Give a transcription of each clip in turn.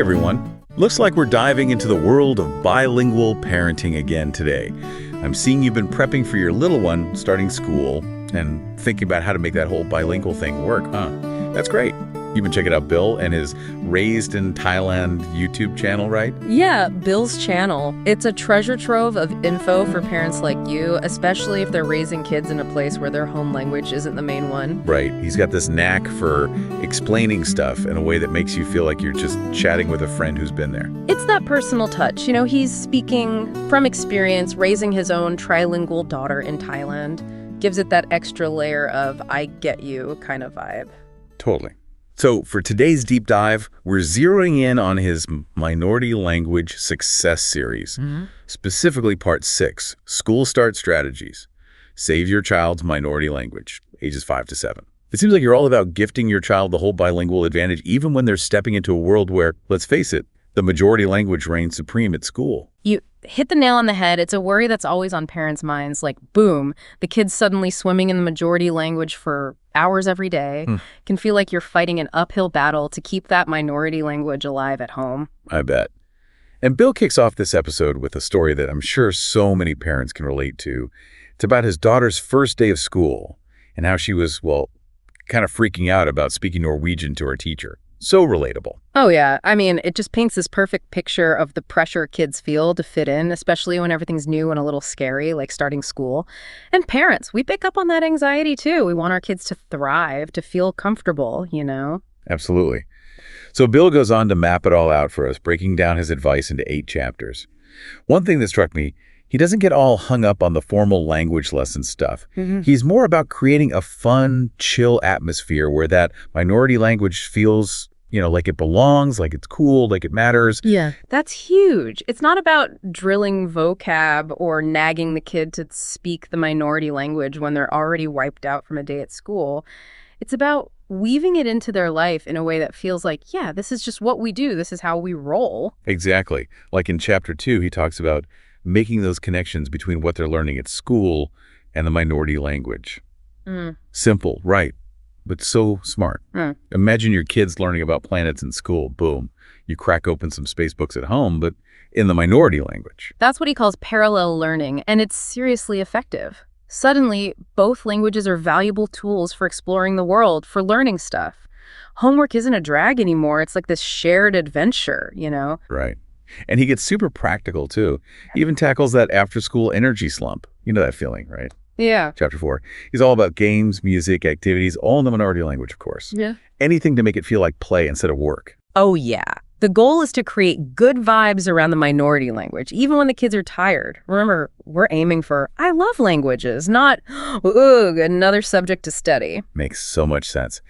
everyone. Looks like we're diving into the world of bilingual parenting again today. I'm seeing you've been prepping for your little one starting school and thinking about how to make that whole bilingual thing work, huh? That's great. You've been checking out Bill and his Raised in Thailand YouTube channel, right? Yeah, Bill's channel. It's a treasure trove of info for parents like you, especially if they're raising kids in a place where their home language isn't the main one. Right. He's got this knack for explaining stuff in a way that makes you feel like you're just chatting with a friend who's been there. It's that personal touch. He's speaking from experience, raising his own trilingual daughter in Thailand. Gives it that extra layer of I get you kind of vibe. Totally. So for today's deep dive, we're zeroing in on his Minority Language Success Series, specifically Part 6, School Start Strategies. Save your child's minority language, ages 5 to 7. It seems like you're all about gifting your child the whole bilingual advantage, even when they're stepping into a world where, let's face it, the majority language reigns supreme at school. You hit the nail on the head. It's a worry that's always on parents' minds. Like, boom, the kid's suddenly swimming in the majority language for hours every day. Can feel like you're fighting an uphill battle to keep that minority language alive at home. I bet. And Bill kicks off this episode with a story that I'm sure so many parents can relate to. It's about his daughter's first day of school and how she was, well, kind of freaking out about speaking Norwegian to her teacher. So relatable. Oh, yeah. I mean, it just paints this perfect picture of the pressure kids feel to fit in, especially when everything's new and a little scary, like starting school. And parents, we pick up on that anxiety, too. We want our kids to thrive, to feel comfortable, Absolutely. So Bill goes on to map it all out for us, breaking down his advice into 8 chapters. One thing that struck me, he doesn't get all hung up on the formal language lesson stuff. He's more about creating a fun, chill atmosphere where that minority language feels like it belongs, like it's cool, like it matters. Yeah. That's huge. It's not about drilling vocab or nagging the kid to speak the minority language when they're already wiped out from a day at school. It's about weaving it into their life in a way that feels like, yeah, this is just what we do. This is how we roll. Exactly. Like in Chapter 2, he talks about making those connections between what they're learning at school and the minority language. Simple, right? But so smart. Imagine your kids learning about planets in school. Boom. You crack open some space books at home, but in the minority language. That's what he calls parallel learning, and it's seriously effective. Suddenly, both languages are valuable tools for exploring the world, for learning stuff. Homework isn't a drag anymore. It's like this shared adventure, Right. And he gets super practical, too. He even tackles that after-school energy slump. You know that feeling, right? Yeah. Chapter 4. He's all about games, music, activities, all in the minority language, of course. Yeah. Anything to make it feel like play instead of work. Oh, yeah. The goal is to create good vibes around the minority language, even when the kids are tired. Remember, we're aiming for, I love languages, not, ugh, another subject to study. Makes so much sense.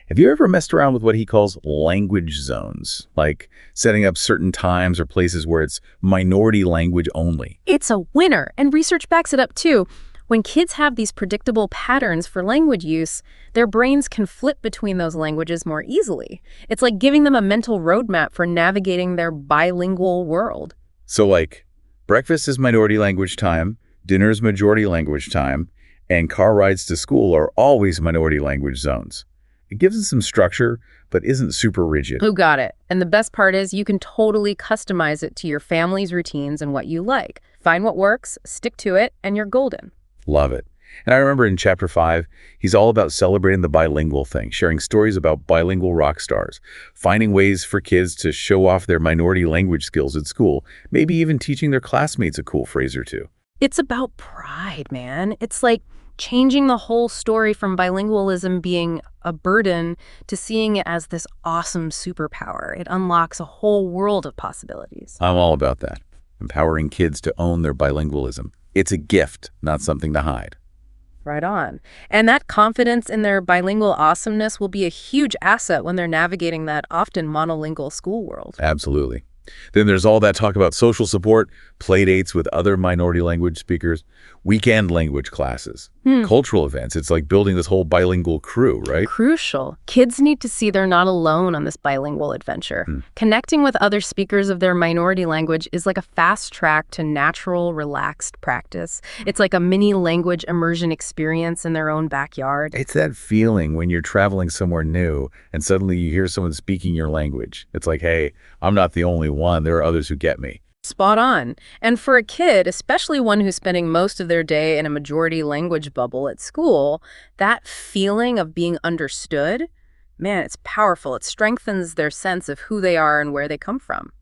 Have you ever messed around with what he calls language zones, like setting up certain times or places where it's minority language only? It's a winner, and research backs it up, too. When kids have these predictable patterns for language use, their brains can flip between those languages more easily. It's like giving them a mental roadmap for navigating their bilingual world. So like, breakfast is minority language time, dinner is majority language time, and car rides to school are always minority language zones. It gives it some structure, but isn't super rigid. Who got it? And the best part is you can totally customize it to your family's routines and what you like. Find what works, stick to it, and you're golden. Love it. And I remember in Chapter 5, he's all about celebrating the bilingual thing, sharing stories about bilingual rock stars, finding ways for kids to show off their minority language skills at school, maybe even teaching their classmates a cool phrase or two. It's about pride, man. It's like changing the whole story from bilingualism being a burden to seeing it as this awesome superpower. It unlocks a whole world of possibilities. I'm all about that. Empowering kids to own their bilingualism. It's a gift, not something to hide. Right on. And that confidence in their bilingual awesomeness will be a huge asset when they're navigating that often monolingual school world. Absolutely. Then there's all that talk about social support, play dates with other minority language speakers, weekend language classes, cultural events. It's like building this whole bilingual crew, right? Crucial. Kids need to see they're not alone on this bilingual adventure. Connecting with other speakers of their minority language is like a fast track to natural, relaxed practice. It's like a mini language immersion experience in their own backyard. It's that feeling when you're traveling somewhere new and suddenly you hear someone speaking your language. It's like, hey, I'm not the only one. There are others who get me. Spot on. And for a kid, especially one who's spending most of their day in a majority language bubble at school, that feeling of being understood, man, it's powerful. It strengthens their sense of who they are and where they come from.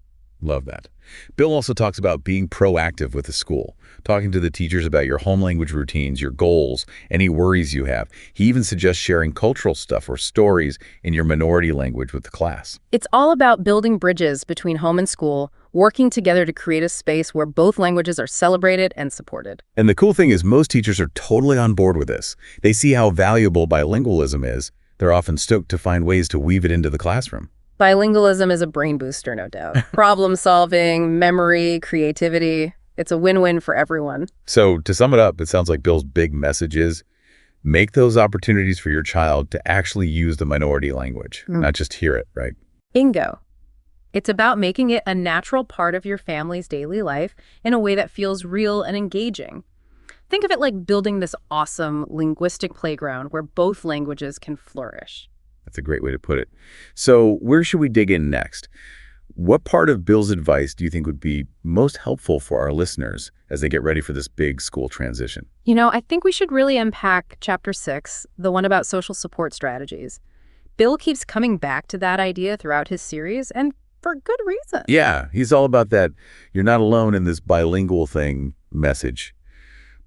Love that. Bill also talks about being proactive with the school, talking to the teachers about your home language routines, your goals, any worries you have. He even suggests sharing cultural stuff or stories in your minority language with the class. It's all about building bridges between home and school, working together to create a space where both languages are celebrated and supported. And the cool thing is most teachers are totally on board with this. They see how valuable bilingualism is. They're often stoked to find ways to weave it into the classroom. Bilingualism is a brain booster, no doubt. Problem solving, memory, creativity. It's a win-win for everyone. So to sum it up, it sounds like Bill's big message is make those opportunities for your child to actually use the minority language, not just hear it, right? Bingo. It's about making it a natural part of your family's daily life in a way that feels real and engaging. Think of it like building this awesome linguistic playground where both languages can flourish. That's a great way to put it. So where should we dig in next? What part of Bill's advice do you think would be most helpful for our listeners as they get ready for this big school transition? You know, I think we should really unpack Chapter 6, the one about social support strategies. Bill keeps coming back to that idea throughout his series, and for good reason. Yeah, he's all about that you're not alone in this bilingual thing message.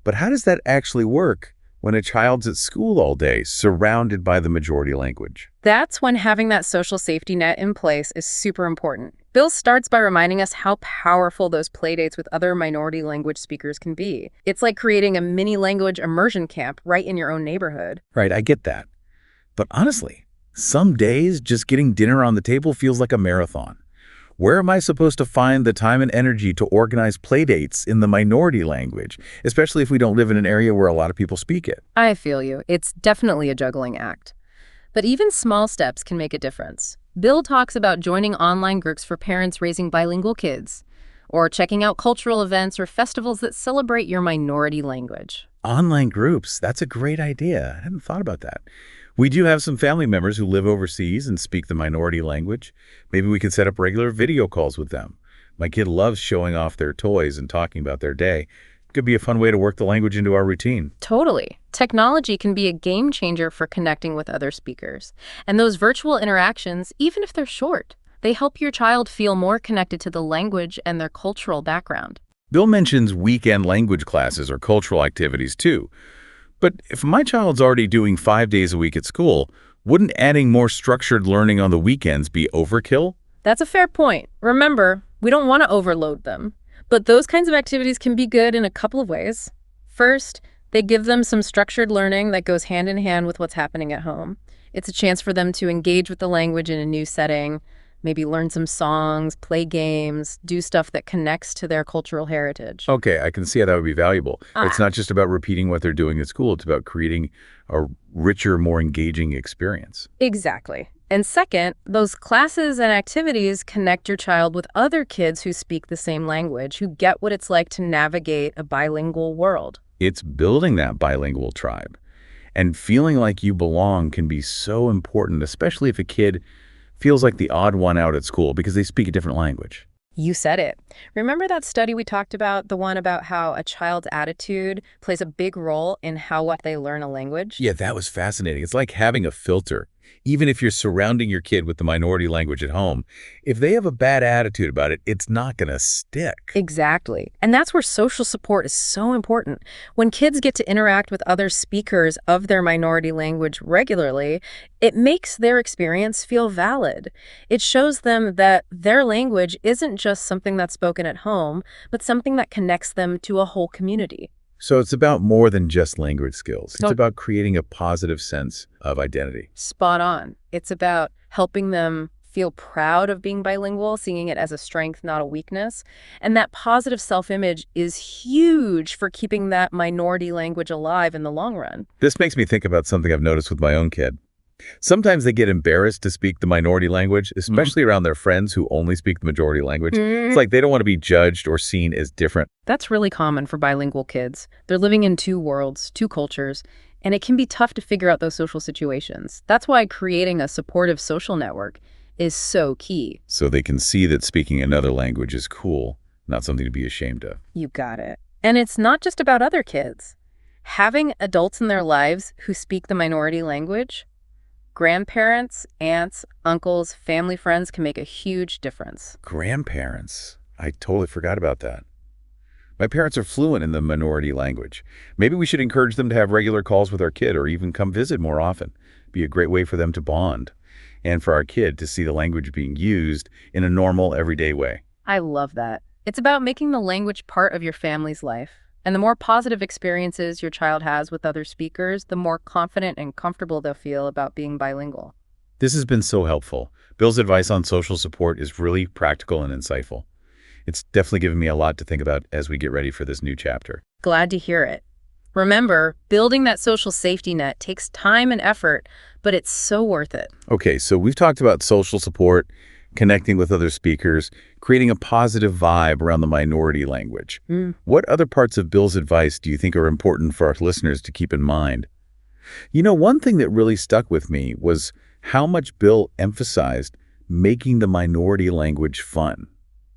But how does that actually work when a child's at school all day, surrounded by the majority language? That's when having that social safety net in place is super important. Bill starts by reminding us how powerful those playdates with other minority language speakers can be. It's like creating a mini language immersion camp right in your own neighborhood. Right, I get that. But honestly, some days just getting dinner on the table feels like a marathon. Where am I supposed to find the time and energy to organize playdates in the minority language, especially if we don't live in an area where a lot of people speak it? I feel you. It's definitely a juggling act. But even small steps can make a difference. Bill talks about joining online groups for parents raising bilingual kids, or checking out cultural events or festivals that celebrate your minority language. Online groups, that's a great idea. I hadn't thought about that. We do have some family members who live overseas and speak the minority language. Maybe we could set up regular video calls with them. My kid loves showing off their toys and talking about their day. It could be a fun way to work the language into our routine. Totally. Technology can be a game changer for connecting with other speakers. And those virtual interactions, even if they're short, they help your child feel more connected to the language and their cultural background. Bill mentions weekend language classes or cultural activities too. But if my child's already doing 5 days a week at school, wouldn't adding more structured learning on the weekends be overkill? That's a fair point. Remember, we don't want to overload them. But those kinds of activities can be good in a couple of ways. First, they give them some structured learning that goes hand in hand with what's happening at home. It's a chance for them to engage with the language in a new setting, maybe learn some songs, play games, do stuff that connects to their cultural heritage. Okay, I can see how that would be valuable. It's not just about repeating what they're doing at school. It's about creating a richer, more engaging experience. Exactly. And second, those classes and activities connect your child with other kids who speak the same language, who get what it's like to navigate a bilingual world. It's building that bilingual tribe. And feeling like you belong can be so important, especially if a kid feels like the odd one out at school because they speak a different language. You said it. Remember that study we talked about, the one about how a child's attitude plays a big role in what they learn a language? Yeah, that was fascinating. It's like having a filter. Even if you're surrounding your kid with the minority language at home, if they have a bad attitude about it, it's not going to stick. Exactly. And that's where social support is so important. When kids get to interact with other speakers of their minority language regularly, it makes their experience feel valid. It shows them that their language isn't just something that's spoken at home, but something that connects them to a whole community. So it's about more than just language skills. It's about creating a positive sense of identity. Spot on. It's about helping them feel proud of being bilingual, seeing it as a strength, not a weakness. And that positive self-image is huge for keeping that minority language alive in the long run. This makes me think about something I've noticed with my own kid. Sometimes they get embarrassed to speak the minority language, especially around their friends who only speak the majority language. It's like they don't want to be judged or seen as different. That's really common for bilingual kids. They're living in two worlds, two cultures, and it can be tough to figure out those social situations. That's why creating a supportive social network is so key. So they can see that speaking another language is cool, not something to be ashamed of. You got it. And it's not just about other kids. Having adults in their lives who speak the minority language, grandparents, aunts, uncles, family friends can make a huge difference. Grandparents. I totally forgot about that. My parents are fluent in the minority language. Maybe we should encourage them to have regular calls with our kid or even come visit more often. Be a great way for them to bond and for our kid to see the language being used in a normal, everyday way. I love that. It's about making the language part of your family's life. And the more positive experiences your child has with other speakers, the more confident and comfortable they'll feel about being bilingual. This has been so helpful. Bill's advice on social support is really practical and insightful. It's definitely given me a lot to think about as we get ready for this new chapter. Glad to hear it. Remember, building that social safety net takes time and effort, but it's so worth it. Okay, so we've talked about social support, connecting with other speakers, creating a positive vibe around the minority language. What other parts of Bill's advice do you think are important for our listeners to keep in mind? You know, one thing that really stuck with me was how much Bill emphasized making the minority language fun.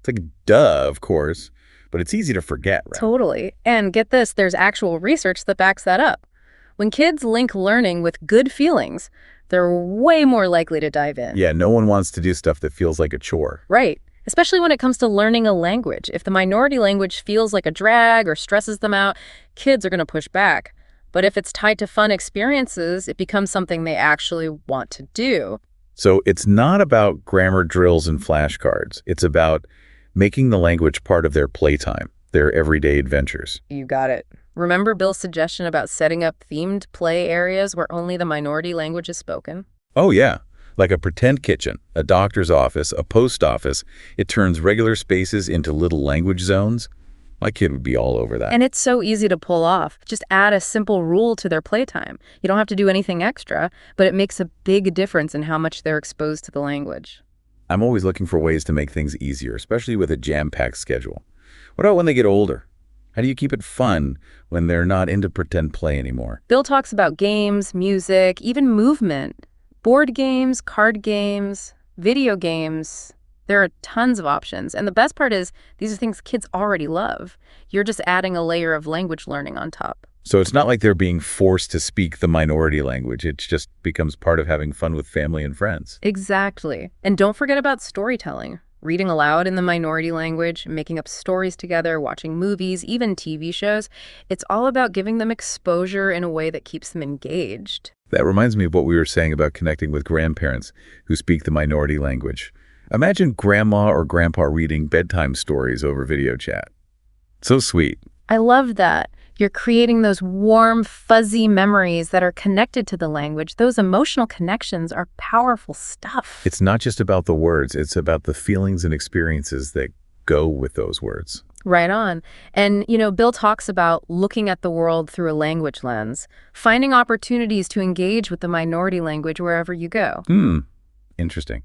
It's like, duh, of course, but it's easy to forget, right? Totally. And get this, there's actual research that backs that up. When kids link learning with good feelings, they're way more likely to dive in. Yeah, no one wants to do stuff that feels like a chore. Right. Especially when it comes to learning a language. If the minority language feels like a drag or stresses them out, kids are going to push back. But if it's tied to fun experiences, it becomes something they actually want to do. So it's not about grammar drills and flashcards. It's about making the language part of their playtime, their everyday adventures. You got it. Remember Bill's suggestion about setting up themed play areas where only the minority language is spoken? Oh, yeah. Like a pretend kitchen, a doctor's office, a post office. It turns regular spaces into little language zones. My kid would be all over that. And it's so easy to pull off. Just add a simple rule to their playtime. You don't have to do anything extra, but it makes a big difference in how much they're exposed to the language. I'm always looking for ways to make things easier, especially with a jam-packed schedule. What about when they get older? How do you keep it fun when they're not into pretend play anymore? Bill talks about games, music, even movement, board games, card games, video games. There are tons of options. And the best part is these are things kids already love. You're just adding a layer of language learning on top. So it's not like they're being forced to speak the minority language. It just becomes part of having fun with family and friends. Exactly. And don't forget about storytelling. Reading aloud in the minority language, making up stories together, watching movies, even TV shows. It's all about giving them exposure in a way that keeps them engaged. That reminds me of what we were saying about connecting with grandparents who speak the minority language. Imagine grandma or grandpa reading bedtime stories over video chat. So sweet. I love that. You're creating those warm, fuzzy memories that are connected to the language. Those emotional connections are powerful stuff. It's not just about the words. It's about the feelings and experiences that go with those words. Right on. And, Bill talks about looking at the world through a language lens, finding opportunities to engage with the minority language wherever you go. Interesting.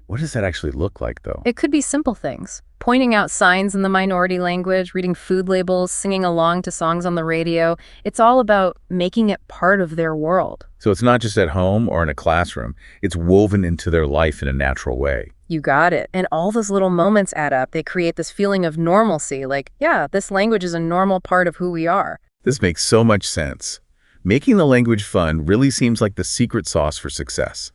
What does that actually look like, though? It could be simple things. Pointing out signs in the minority language, reading food labels, singing along to songs on the radio. It's all about making it part of their world. So it's not just at home or in a classroom. It's woven into their life in a natural way. You got it. And all those little moments add up. They create this feeling of normalcy, like, yeah, this language is a normal part of who we are. This makes so much sense. Making the language fun really seems like the secret sauce for success.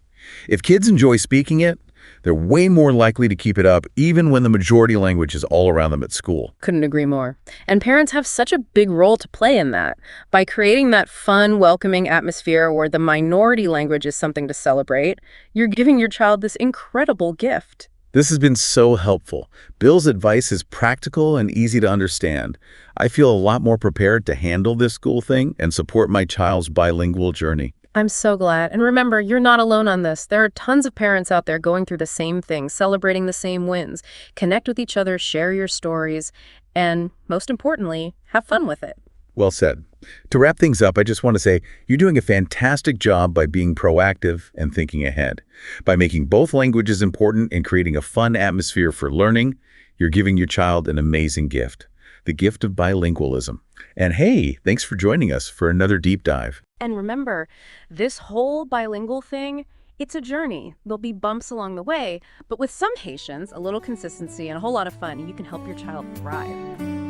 If kids enjoy speaking it, they're way more likely to keep it up even when the majority language is all around them at school. Couldn't agree more. And parents have such a big role to play in that. By creating that fun, welcoming atmosphere where the minority language is something to celebrate, you're giving your child this incredible gift. This has been so helpful. Bill's advice is practical and easy to understand. I feel a lot more prepared to handle this school thing and support my child's bilingual journey. I'm so glad. And remember, you're not alone on this. There are tons of parents out there going through the same thing, celebrating the same wins. Connect with each other, share your stories, and most importantly, have fun with it. Well said. To wrap things up, I just want to say you're doing a fantastic job by being proactive and thinking ahead. By making both languages important and creating a fun atmosphere for learning, you're giving your child an amazing gift, the gift of bilingualism. And hey, thanks for joining us for another deep dive. And remember, this whole bilingual thing, it's a journey. There'll be bumps along the way, but with some patience, a little consistency, and a whole lot of fun, you can help your child thrive.